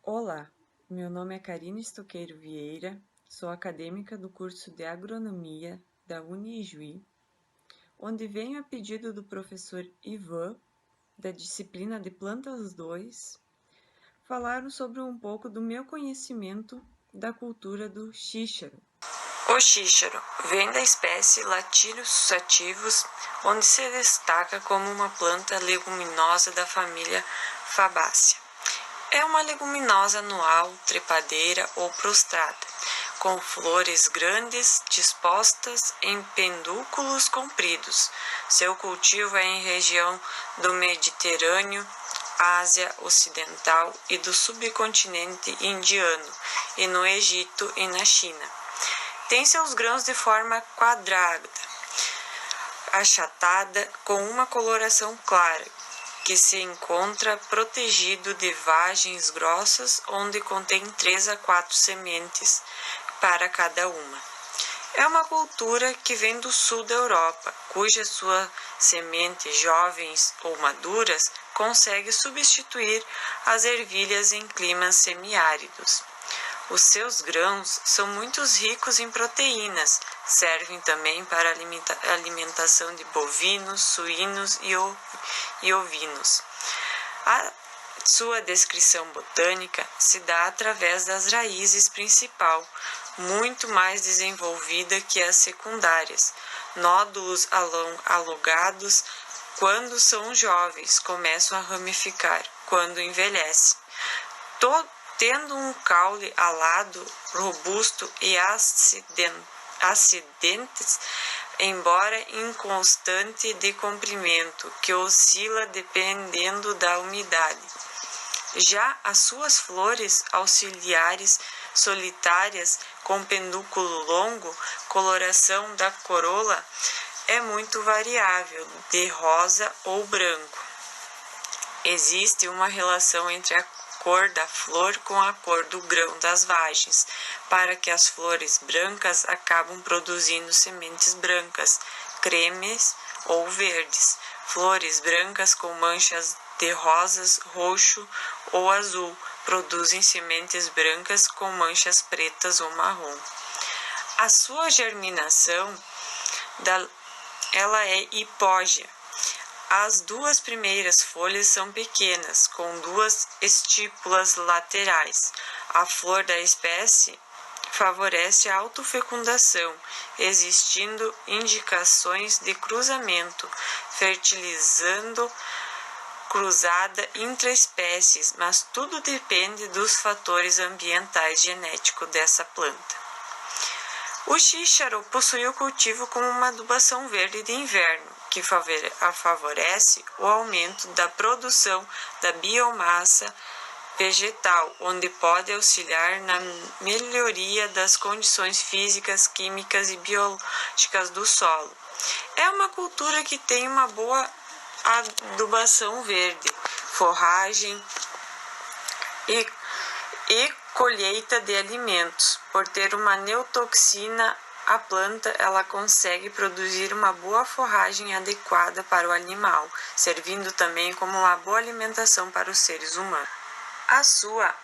Olá, meu nome é Karine Stoqueiro Vieira, sou acadêmica do curso de Agronomia da Unijuí, onde venho a pedido do professor Ivan, da disciplina de Plantas 2, falar sobre um pouco do meu conhecimento da cultura do xíxaro. O xíxaro vem da espécie Latíleos sativus, onde se destaca como uma planta leguminosa da família Fabácea. É uma leguminosa anual, trepadeira ou prostrada, com flores grandes dispostas em pedúnculos compridos. Seu cultivo é em região do Mediterrâneo, Ásia Ocidental e do subcontinente indiano, e no Egito e na China. Tem seus grãos de forma quadrada, achatada, com uma coloração clara, que se encontra protegido de vagens grossas, onde contém 3 a 4 sementes para cada uma. É uma cultura que vem do sul da Europa, cuja sua semente, jovens ou maduras, consegue substituir as ervilhas em climas semiáridos. Os seus grãos são muito ricos em proteínas, servem também para a alimentação de bovinos, suínos e ovinos. A sua descrição botânica se dá através das raízes principal, muito mais desenvolvida que as secundárias, nódulos alongados quando são jovens, começam a ramificar quando envelhecem. Tendo um caule alado, robusto e acidentes, embora inconstante de comprimento, que oscila dependendo da umidade. Já as suas flores auxiliares solitárias com pedúnculo longo, coloração da corola é muito variável, de rosa ou branco. Existe uma relação entre a cor da flor com a cor do grão das vagens, para que as flores brancas acabam produzindo sementes brancas, cremes ou verdes. Flores brancas com manchas de rosas, roxo ou azul produzem sementes brancas com manchas pretas ou marrom. A sua germinação ela é hipógea. As 2 primeiras folhas são pequenas, com 2 estípulas laterais. A flor da espécie favorece a autofecundação, existindo indicações de cruzamento, fertilizando cruzada intraespécies, mas tudo depende dos fatores ambientais genéticos dessa planta. O xíxaro possui o cultivo como uma adubação verde de inverno, que favorece o aumento da produção da biomassa vegetal, onde pode auxiliar na melhoria das condições físicas, químicas e biológicas do solo. É uma cultura que tem uma boa adubação verde, forragem e colheita de alimentos. Por ter uma neutoxina, a planta ela consegue produzir uma boa forragem adequada para o animal, servindo também como uma boa alimentação para os seres humanos. A sua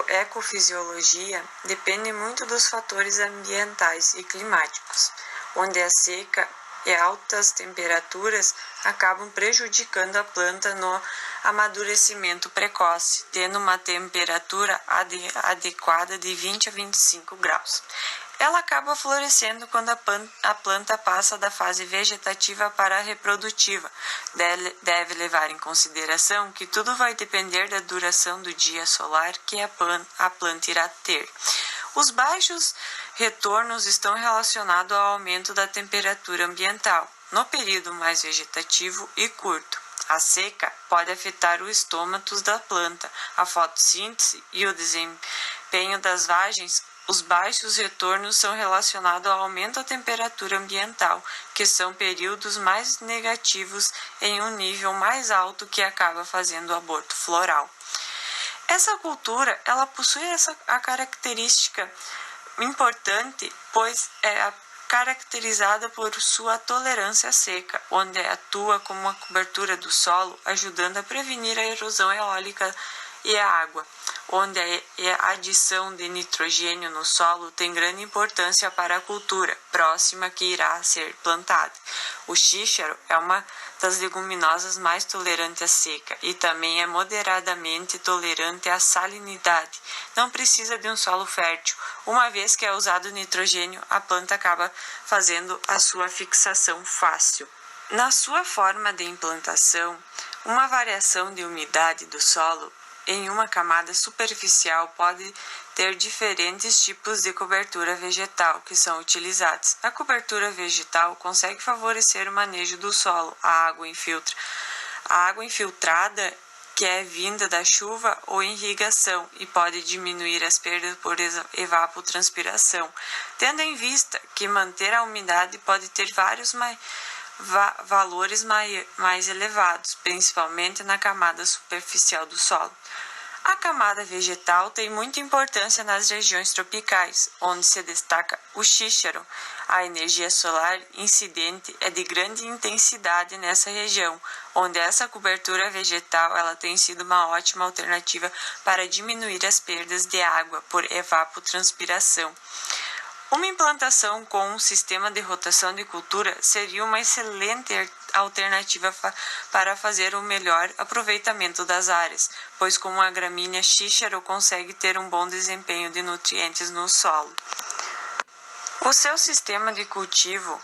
ecofisiologia depende muito dos fatores ambientais e climáticos, onde a seca e altas temperaturas acabam prejudicando a planta no amadurecimento precoce, tendo uma temperatura adequada de 20 a 25 graus. Ela acaba florescendo quando a planta passa da fase vegetativa para a reprodutiva. Deve levar em consideração que tudo vai depender da duração do dia solar que a planta irá ter. Os baixos retornos estão relacionados ao aumento da temperatura ambiental, no período mais vegetativo e curto. A seca pode afetar o estômago da planta, a fotossíntese e o desempenho das vagens. Os baixos retornos são relacionados ao aumento da temperatura ambiental, que são períodos mais negativos em um nível mais alto que acaba fazendo o aborto floral. Essa cultura, ela possui a característica importante, pois é caracterizada por sua tolerância à seca, onde atua como uma cobertura do solo, ajudando a prevenir a erosão eólica e a água, onde a adição de nitrogênio no solo tem grande importância para a cultura próxima que irá ser plantada. O xíxaro é uma das leguminosas mais tolerante à seca e também é moderadamente tolerante à salinidade. Não precisa de um solo fértil. Uma vez que é usado nitrogênio, a planta acaba fazendo a sua fixação fácil. Na sua forma de implantação, uma variação de umidade do solo em uma camada superficial pode ter diferentes tipos de cobertura vegetal que são utilizados. A cobertura vegetal consegue favorecer o manejo do solo. A água infiltrada, que é vinda da chuva ou irrigação, e pode diminuir as perdas por evapotranspiração, tendo em vista que manter a umidade pode ter vários valores mais elevados, principalmente na camada superficial do solo. A camada vegetal tem muita importância nas regiões tropicais, onde se destaca o xíxaro. A energia solar incidente é de grande intensidade nessa região, onde essa cobertura vegetal ela tem sido uma ótima alternativa para diminuir as perdas de água por evapotranspiração. Uma implantação com um sistema de rotação de cultura seria uma excelente alternativa para fazer o melhor aproveitamento das áreas, pois com a gramínea xíxaro consegue ter um bom desempenho de nutrientes no solo. O seu sistema de cultivo,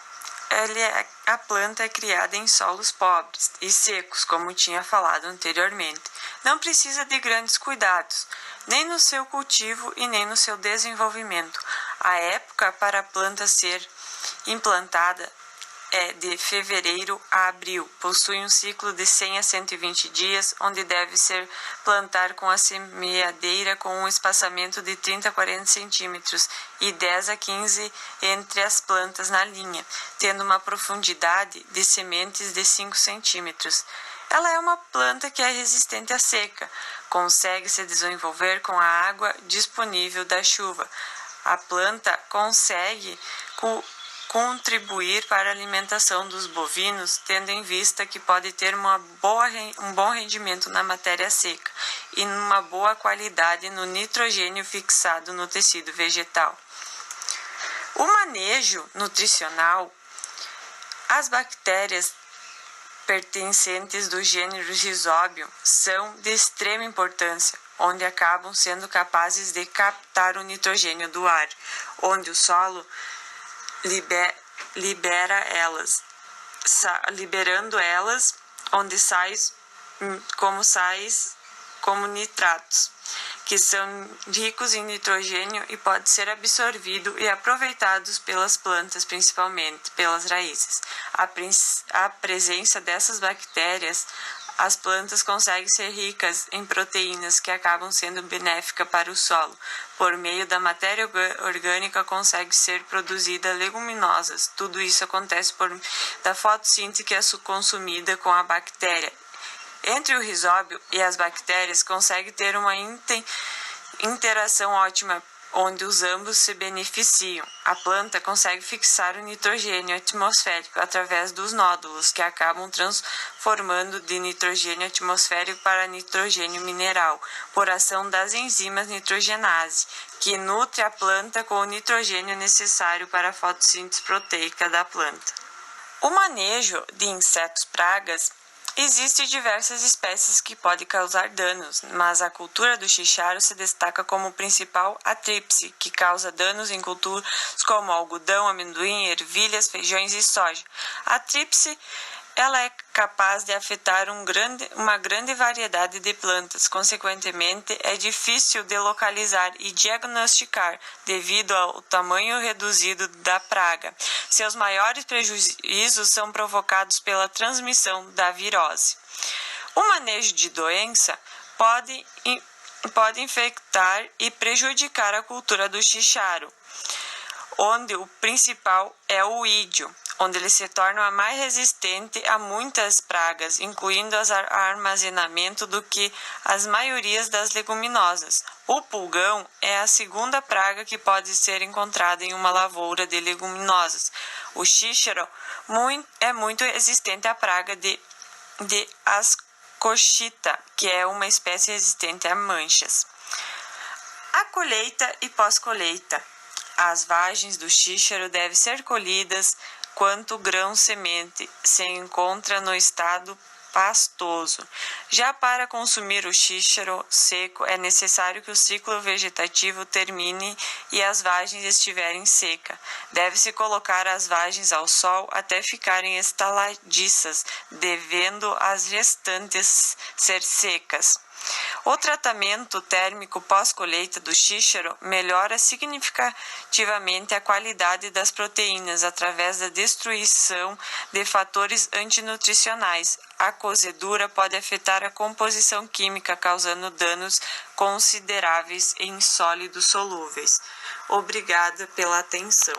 a planta é criada em solos pobres e secos, como tinha falado anteriormente. Não precisa de grandes cuidados, nem no seu cultivo e nem no seu desenvolvimento. A época para a planta ser implantada é de fevereiro a abril. Possui um ciclo de 100 a 120 dias, onde deve ser plantar com a semeadeira com um espaçamento de 30 a 40 centímetros e 10 a 15 entre as plantas na linha, tendo uma profundidade de sementes de 5 centímetros. Ela é uma planta que é resistente à seca, consegue se desenvolver com a água disponível da chuva. A planta consegue contribuir para a alimentação dos bovinos, tendo em vista que pode ter um bom rendimento na matéria seca e uma boa qualidade no nitrogênio fixado no tecido vegetal. O manejo nutricional, as bactérias pertencentes do gênero Rhizóbio são de extrema importância, onde acabam sendo capazes de captar o nitrogênio do ar, onde o solo liberando elas, onde sais como nitratos, que são ricos em nitrogênio e pode ser absorvido e aproveitados pelas plantas, principalmente pelas raízes. A presença dessas bactérias, as plantas conseguem ser ricas em proteínas que acabam sendo benéficas para o solo. Por meio da matéria orgânica consegue ser produzida leguminosas. Tudo isso acontece da fotossíntese que é consumida com a bactéria. Entre o rizóbio e as bactérias consegue ter uma interação ótima, onde os ambos se beneficiam. A planta consegue fixar o nitrogênio atmosférico através dos nódulos, que acabam transformando de nitrogênio atmosférico para nitrogênio mineral, por ação das enzimas nitrogenase, que nutre a planta com o nitrogênio necessário para a fotossíntese proteica da planta. O manejo de insetos pragas. Existem diversas espécies que podem causar danos, mas a cultura do xixaro se destaca como principal a tríplice, que causa danos em culturas como algodão, amendoim, ervilhas, feijões e soja. A tríplice ela é capaz de afetar uma grande variedade de plantas. Consequentemente, é difícil de localizar e diagnosticar devido ao tamanho reduzido da praga. Seus maiores prejuízos são provocados pela transmissão da virose. O manejo de doença pode infectar e prejudicar a cultura do xixaro, onde o principal é o ídio, onde ele se torna a mais resistente a muitas pragas, incluindo o armazenamento do que as maiorias das leguminosas. O pulgão é a segunda praga que pode ser encontrada em uma lavoura de leguminosas. O xíxaro é muito resistente à praga de cochita, que é uma espécie resistente a manchas. A colheita e pós-colheita. As vagens do xíxaro devem ser colhidas quando o grão-semente se encontra no estado pastoso. Já para consumir o xíxaro seco, é necessário que o ciclo vegetativo termine e as vagens estiverem secas. Deve-se colocar as vagens ao sol até ficarem estaladiças, devendo as restantes ser secas. O tratamento térmico pós-colheita do xíxaro melhora significativamente a qualidade das proteínas através da destruição de fatores antinutricionais. A cozedura pode afetar a composição química, causando danos consideráveis em sólidos solúveis. Obrigada pela atenção.